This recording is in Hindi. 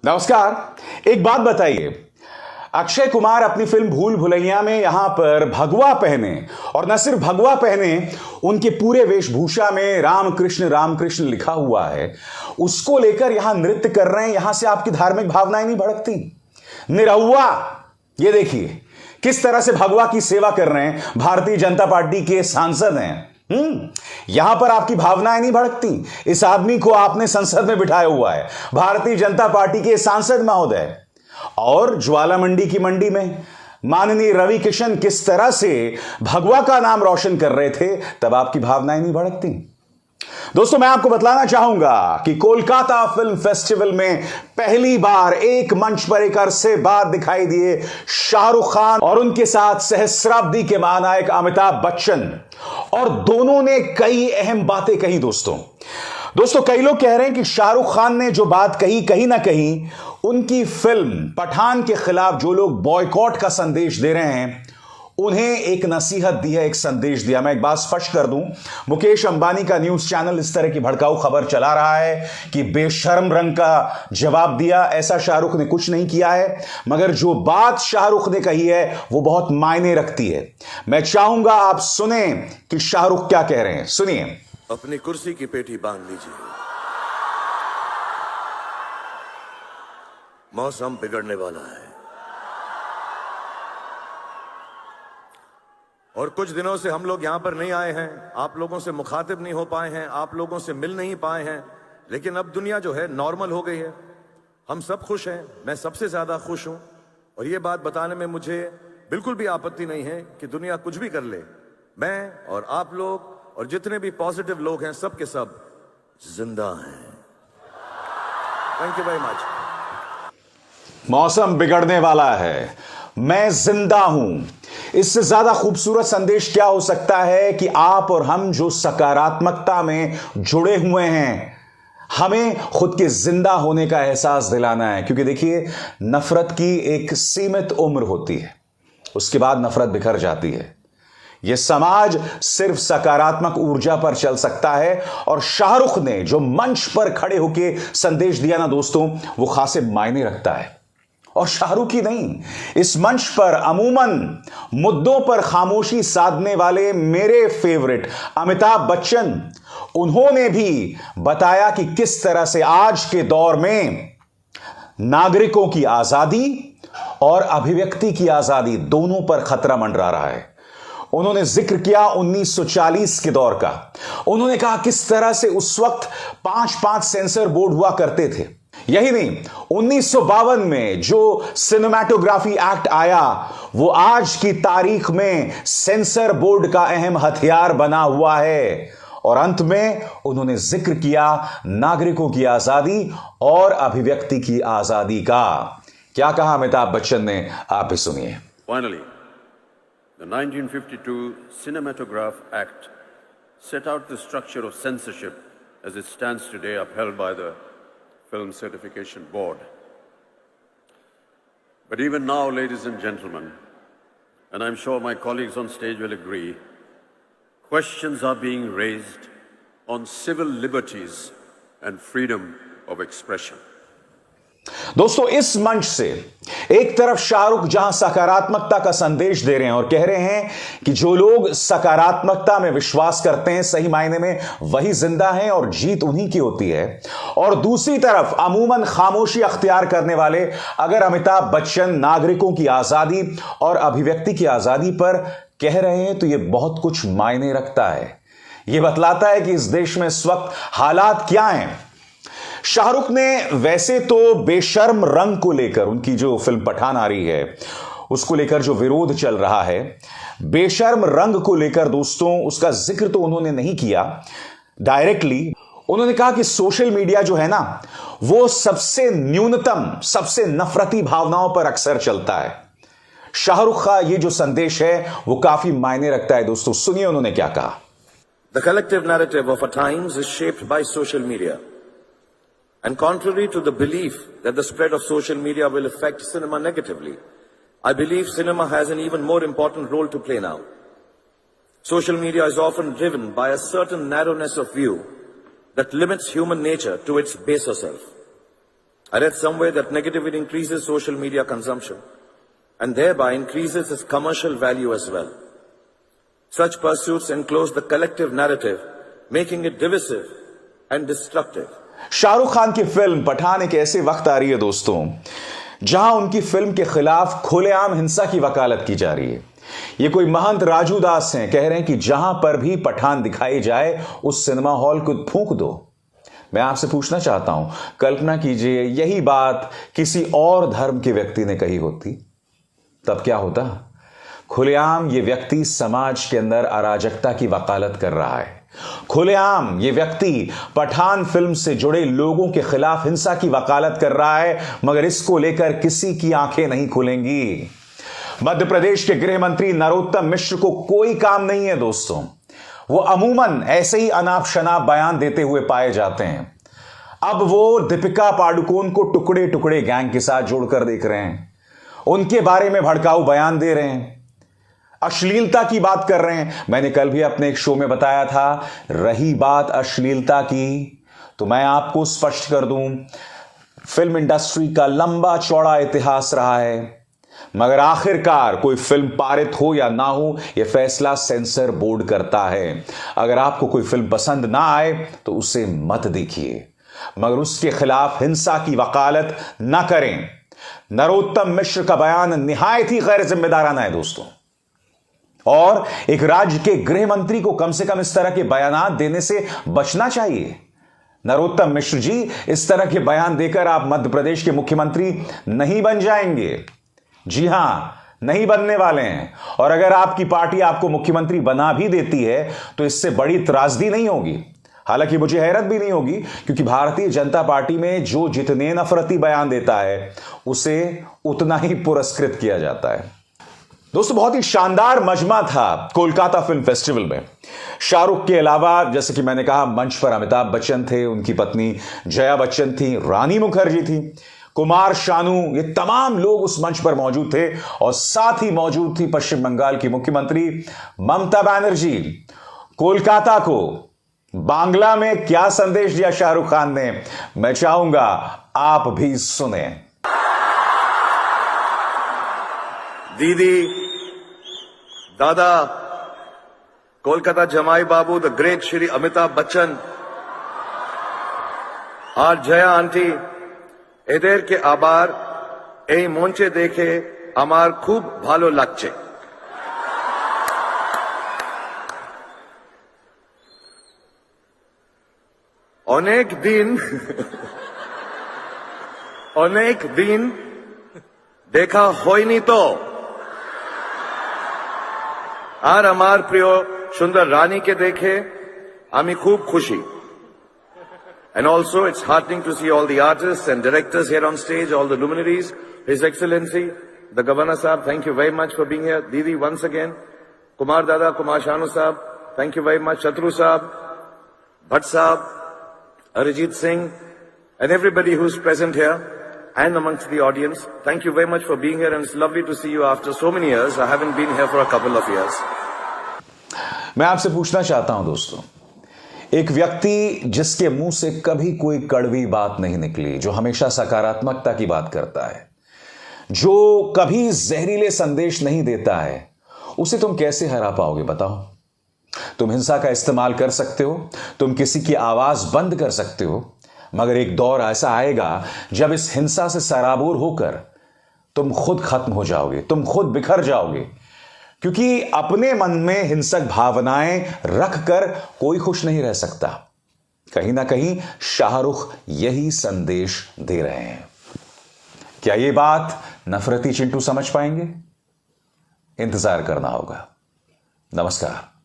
नमस्कार। एक बात बताइए, अक्षय कुमार अपनी फिल्म भूल भुलैया में यहां पर भगवा पहने, और न सिर्फ भगवा पहने, उनके पूरे वेशभूषा में रामकृष्ण लिखा हुआ है, उसको लेकर यहां नृत्य कर रहे हैं। यहां से आपकी धार्मिक भावनाएं नहीं भड़कती? निरहुआ, ये देखिए किस तरह से भगवा की सेवा कर रहे हैं। भारतीय जनता पार्टी के सांसद हैं। यहां पर आपकी भावनाएं नहीं भड़कती? इस आदमी को आपने संसद में बिठाया हुआ है, भारतीय जनता पार्टी के सांसद महोदय। और ज्वाला मंडी की मंडी में माननीय रवि किशन किस तरह से भगवा का नाम रोशन कर रहे थे, तब आपकी भावनाएं नहीं भड़कती? दोस्तों, मैं आपको बतलाना चाहूंगा कि कोलकाता फिल्म फेस्टिवल में पहली बार एक मंच पर एक अरसे बाद दिखाई दिए शाहरुख खान और उनके साथ सहस्राब्दी के महानायक अमिताभ बच्चन, और दोनों ने कई अहम बातें कही। दोस्तों, कई लोग कह रहे हैं कि शाहरुख खान ने जो बात कही, कहीं ना कहीं उनकी फिल्म पठान के खिलाफ जो लोग बॉयकॉट का संदेश दे रहे हैं, उन्हें एक नसीहत दी है, एक संदेश दिया। मैं एक बात स्पष्ट कर दूं, मुकेश अंबानी का न्यूज चैनल इस तरह की भड़काऊ खबर चला रहा है कि बेशर्म रंग का जवाब दिया। ऐसा शाहरुख ने कुछ नहीं किया है, मगर जो बात शाहरुख ने कही है वो बहुत मायने रखती है। मैं चाहूंगा आप सुने कि शाहरुख क्या कह रहे हैं। सुनिए। अपनी कुर्सी की पेटी बांध लीजिए, मौसम बिगड़ने वाला है और कुछ दिनों से हम लोग यहां पर नहीं आए हैं, आप लोगों से मुखातिब नहीं हो पाए हैं, आप लोगों से मिल नहीं पाए हैं। लेकिन अब दुनिया जो है नॉर्मल हो गई है, हम सब खुश हैं, मैं सबसे ज्यादा खुश हूं। और ये बात बताने में मुझे बिल्कुल भी आपत्ति नहीं है कि दुनिया कुछ भी कर ले, मैं और आप लोग और जितने भी पॉजिटिव लोग हैं, सब के सब जिंदा हैं। Thank you very much. मौसम बिगड़ने वाला है, मैं जिंदा हूं। इससे ज्यादा खूबसूरत संदेश क्या हो सकता है कि आप और हम जो सकारात्मकता में जुड़े हुए हैं, हमें खुद के जिंदा होने का एहसास दिलाना है। क्योंकि देखिए, नफरत की एक सीमित उम्र होती है, उसके बाद नफरत बिखर जाती है। यह समाज सिर्फ सकारात्मक ऊर्जा पर चल सकता है, और शाहरुख ने जो मंच पर खड़े होकर संदेश दिया ना दोस्तों, वो खासे मायने रखता है। और शाहरुख ही नहीं, इस मंच पर अमूमन मुद्दों पर खामोशी साधने वाले मेरे फेवरेट अमिताभ बच्चन, उन्होंने भी बताया कि किस तरह से आज के दौर में नागरिकों की आजादी और अभिव्यक्ति की आजादी दोनों पर खतरा मंडरा रहा है। उन्होंने जिक्र किया 1940 के दौर का। उन्होंने कहा किस तरह से उस वक्त 5-5 सेंसर बोर्ड हुआ करते थे। यही नहीं, 1952 में जो सिनेमैटोग्राफी एक्ट आया, वो आज की तारीख में सेंसर बोर्ड का अहम हथियार बना हुआ है। और अंत में उन्होंने जिक्र किया नागरिकों की आजादी और अभिव्यक्ति की आजादी का। क्या कहा अमिताभ बच्चन ने, आप भी सुनिए। Finally, the 1952 Cinematograph Act set out the structure of censorship as it stands today, upheld by the Film Certification Board. But even now, ladies and gentlemen, and I'm sure my colleagues on stage will agree, questions are being raised on civil liberties and freedom of expression. दोस्तों, इस मंच से एक तरफ शाहरुख जहां सकारात्मकता का संदेश दे रहे हैं और कह रहे हैं कि जो लोग सकारात्मकता में विश्वास करते हैं, सही मायने में वही जिंदा हैं और जीत उन्हीं की होती है, और दूसरी तरफ अमूमन खामोशी अख्तियार करने वाले अगर अमिताभ बच्चन नागरिकों की आजादी और अभिव्यक्ति की आजादी पर कह रहे हैं, तो यह बहुत कुछ मायने रखता है। यह बतलाता है कि इस देश में इस वक्त हालात क्या हैं। शाहरुख ने वैसे तो बेशर्म रंग को लेकर, उनकी जो फिल्म पठान आ रही है उसको लेकर जो विरोध चल रहा है, बेशर्म रंग को लेकर दोस्तों, उसका जिक्र तो उन्होंने नहीं किया डायरेक्टली। उन्होंने कहा कि सोशल मीडिया जो है ना, वो सबसे न्यूनतम, सबसे नफरती भावनाओं पर अक्सर चलता है। शाहरुख का ये जो संदेश है वो काफी मायने रखता है। दोस्तों, सुनिए उन्होंने क्या कहा। The collective narrative of our times is shaped by social media. And contrary to the belief that the spread of social media will affect cinema negatively, I believe cinema has an even more important role to play now. Social media is often driven by a certain narrowness of view that limits human nature to its baser self. I read somewhere that negativity increases social media consumption and thereby increases its commercial value as well. Such pursuits enclose the collective narrative, making it divisive and destructive. Shahrukh Khan की फिल्म पठान एक ऐसे वक्त आ रही है दोस्तों जहां उनकी फिल्म के खिलाफ खुलेआम हिंसा की वकालत की जा रही है। ये कोई महंत राजू दास हैं, कह रहे हैं कि जहां पर भी पठान दिखाई जाए उस सिनेमा हॉल को फूंक दो। मैं आपसे पूछना चाहता हूं, कल्पना कीजिए यही बात किसी और धर्म के व्यक्ति ने कही होती, तब क्या होता? खुलेआम ये व्यक्ति समाज के अंदर अराजकता की वकालत कर रहा है। खुलेआम ये व्यक्ति पठान फिल्म से जुड़े लोगों के खिलाफ हिंसा की वकालत कर रहा है, मगर इसको लेकर किसी की आंखें नहीं खुलेंगी। मध्य प्रदेश के गृह मंत्री नरोत्तम मिश्र को कोई काम नहीं है दोस्तों। वो अमूमन ऐसे ही अनाप शनाप बयान देते हुए पाए जाते हैं। अब वो दीपिका पादुकोण को टुकड़े टुकड़े गैंग के साथ जोड़कर देख रहे हैं, उनके बारे में भड़काऊ बयान दे रहे हैं, अश्लीलता की बात कर रहे हैं। मैंने कल भी अपने एक शो में बताया था, रही बात अश्लीलता की तो मैं आपको स्पष्ट कर दूं, फिल्म इंडस्ट्री का लंबा चौड़ा इतिहास रहा है, मगर आखिरकार कोई फिल्म पारित हो या ना हो यह फैसला सेंसर बोर्ड करता है। अगर आपको कोई फिल्म पसंद ना आए तो उसे मत देखिए, मगर उसके खिलाफ हिंसा की वकालत ना करें। नरोत्तम मिश्र का बयान निहायत ही गैर जिम्मेदाराना है दोस्तों, और एक राज्य के गृह मंत्री को कम से कम इस तरह के बयान देने से बचना चाहिए। नरोत्तम मिश्र जी, इस तरह के बयान देकर आप मध्य प्रदेश के मुख्यमंत्री नहीं बन जाएंगे। जी हां, नहीं बनने वाले हैं। और अगर आपकी पार्टी आपको मुख्यमंत्री बना भी देती है तो इससे बड़ी त्रासदी नहीं होगी। हालांकि मुझे हैरत भी नहीं होगी, क्योंकि भारतीय जनता पार्टी में जो जितने नफरती बयान देता है उसे उतना ही पुरस्कृत किया जाता है। दोस्तों, बहुत ही शानदार मजमा था कोलकाता फिल्म फेस्टिवल में। शाहरुख के अलावा, जैसे कि मैंने कहा, मंच पर अमिताभ बच्चन थे, उनकी पत्नी जया बच्चन थी, रानी मुखर्जी थी, कुमार शानू, ये तमाम लोग उस मंच पर मौजूद थे। और साथ ही मौजूद थी पश्चिम बंगाल की मुख्यमंत्री ममता बनर्जी। कोलकाता को बांग्ला में क्या संदेश दिया शाहरुख खान ने, मैं चाहूंगा आप भी सुने। दीदी, दादा, कोलकाता जमाई बाबू, द ग्रेट श्री अमिताभ बच्चन, আর জয়া আন্টি, এদেরকে আবার এই মঞ্চে দেখে আমার খুব ভালো লাগছে। অনেক দিন দেখা হয়নি তো, আর আমার প্রিয় সুন্দর রানীকে দেখে আমি খুব খুশি। And also, it's heartening to see all the artists and directors here on stage, all the luminaries. His Excellency, the Governor Sahab, thank you very much for being here. Didi, once again. Kumar Dada, Kumar Shanu Sahab, thank you very much. Chatru Sahab, Bhatt Sahab, Arijit Singh, and everybody who's present here and amongst the audience. Thank you very much for being here, and it's lovely to see you after so many years. I haven't been here for a couple of years. मैं आपसे पूछना चाहता हूं दोस्तों, एक व्यक्ति जिसके मुंह से कभी कोई कड़वी बात नहीं निकली, जो हमेशा सकारात्मकता की बात करता है, जो कभी जहरीले संदेश नहीं देता है, उसे तुम कैसे हरा पाओगे बताओ? तुम हिंसा का इस्तेमाल कर सकते हो, तुम किसी की आवाज बंद कर सकते हो, मगर एक दौर ऐसा आएगा जब इस हिंसा से सराबोर होकर तुम खुद खत्म हो जाओगे, तुम खुद बिखर जाओगे, क्योंकि अपने मन में हिंसक भावनाएं रखकर कोई खुश नहीं रह सकता। कहीं ना कहीं शाहरुख यही संदेश दे रहे हैं। क्या ये बात नफरती चिंटू समझ पाएंगे? इंतजार करना होगा। नमस्कार।